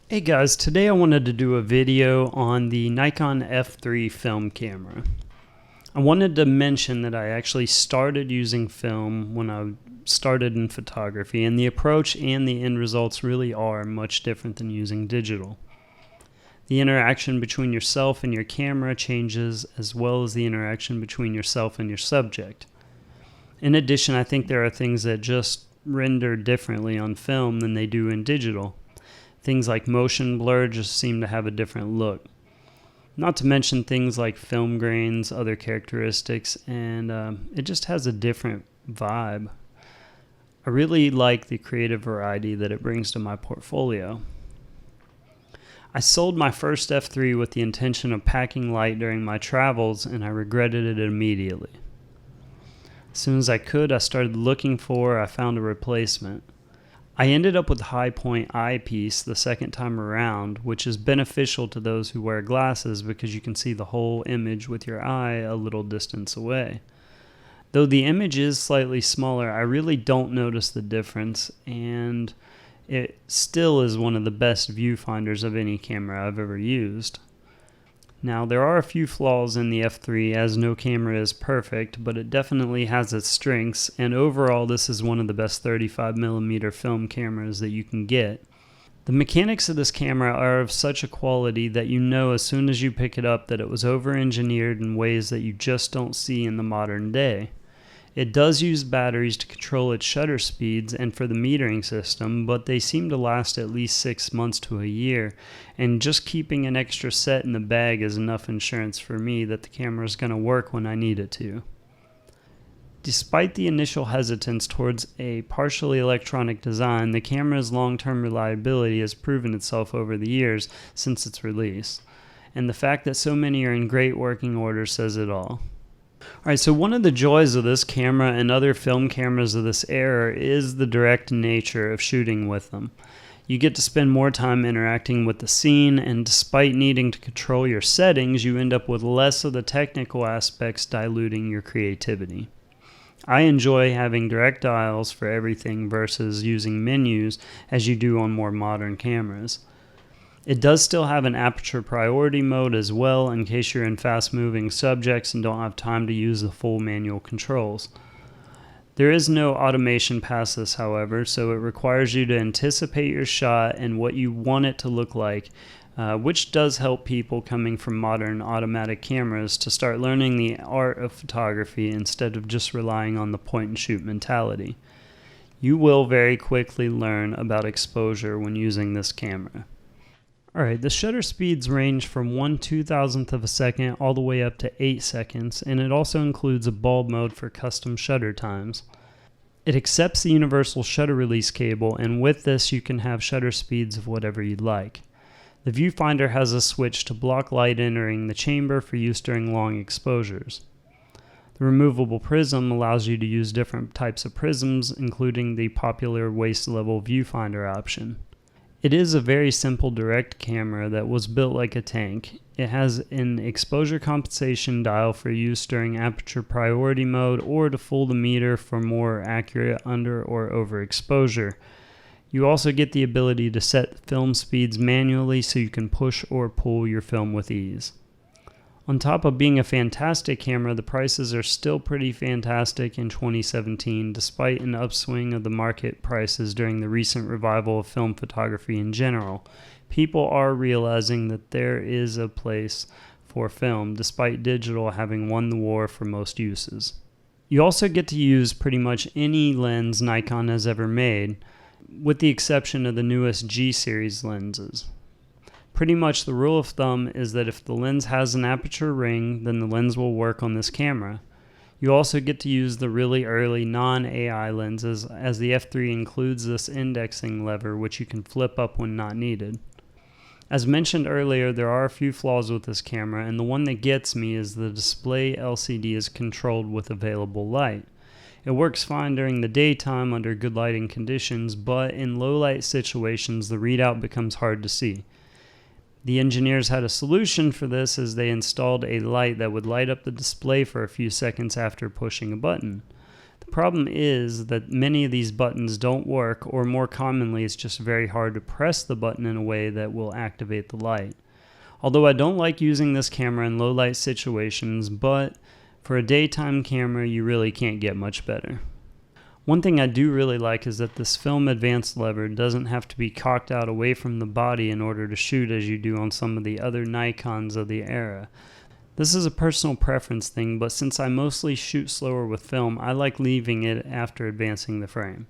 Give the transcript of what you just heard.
Hey guys, today I wanted to do a video on the Nikon F3 film camera. I wanted to mention that I actually started using film when I started in photography, and the approach and the end results really are much different than using digital. The interaction between yourself and your camera changes, as well as the interaction between yourself and your subject. In addition, I think there are things that just render differently on film than they do in digital. Things like motion blur just seem to have a different look. Not to mention things like film grains, other characteristics, and it just has a different vibe. I really like the creative variety that it brings to my portfolio. I sold my first F3 with the intention of packing light during my travels, and I regretted it immediately. As soon as I could, I started looking I found a replacement. I ended up with High Point eyepiece the second time around, which is beneficial to those who wear glasses because you can see the whole image with your eye a little distance away. Though the image is slightly smaller, I really don't notice the difference, and it still is one of the best viewfinders of any camera I've ever used. Now, there are a few flaws in the F3, as no camera is perfect, but it definitely has its strengths, and overall this is one of the best 35mm film cameras that you can get. The mechanics of this camera are of such a quality that you know as soon as you pick it up that it was over-engineered in ways that you just don't see in the modern day. It does use batteries to control its shutter speeds and for the metering system, but they seem to last at least 6 months to a year, and just keeping an extra set in the bag is enough insurance for me that the camera is going to work when I need it to. Despite the initial hesitance towards a partially electronic design, the camera's long-term reliability has proven itself over the years since its release, and the fact that so many are in great working order says it all. Alright, so one of the joys of this camera and other film cameras of this era is the direct nature of shooting with them. You get to spend more time interacting with the scene, and despite needing to control your settings, you end up with less of the technical aspects diluting your creativity. I enjoy having direct dials for everything versus using menus as you do on more modern cameras. It does still have an aperture priority mode as well in case you're in fast-moving subjects and don't have time to use the full manual controls. There is no automation past this, however, so it requires you to anticipate your shot and what you want it to look like, which does help people coming from modern automatic cameras to start learning the art of photography instead of just relying on the point-and-shoot mentality. You will very quickly learn about exposure when using this camera. Alright, the shutter speeds range from 1/2000th of a second all the way up to 8 seconds, and it also includes a bulb mode for custom shutter times. It accepts the universal shutter release cable, and with this you can have shutter speeds of whatever you'd like. The viewfinder has a switch to block light entering the chamber for use during long exposures. The removable prism allows you to use different types of prisms, including the popular waist level viewfinder option. It is a very simple direct camera that was built like a tank. It has an exposure compensation dial for use during aperture priority mode or to fool the meter for more accurate under or overexposure. You also get the ability to set film speeds manually so you can push or pull your film with ease. On top of being a fantastic camera, the prices are still pretty fantastic in 2017 despite an upswing of the market prices during the recent revival of film photography in general. People are realizing that there is a place for film despite digital having won the war for most uses. You also get to use pretty much any lens Nikon has ever made, with the exception of the newest G series lenses. Pretty much the rule of thumb is that if the lens has an aperture ring, then the lens will work on this camera. You also get to use the really early non-AI lenses, as the F3 includes this indexing lever which you can flip up when not needed. As mentioned earlier, there are a few flaws with this camera, and the one that gets me is the display LCD is controlled with available light. It works fine during the daytime under good lighting conditions, but in low light situations the readout becomes hard to see. The engineers had a solution for this as they installed a light that would light up the display for a few seconds after pushing a button. The problem is that many of these buttons don't work, or more commonly it's just very hard to press the button in a way that will activate the light. Although I don't like using this camera in low light situations, but for a daytime camera you really can't get much better. One thing I do really like is that this film advance lever doesn't have to be cocked out away from the body in order to shoot as you do on some of the other Nikons of the era. This is a personal preference thing, but since I mostly shoot slower with film, I like leaving it after advancing the frame.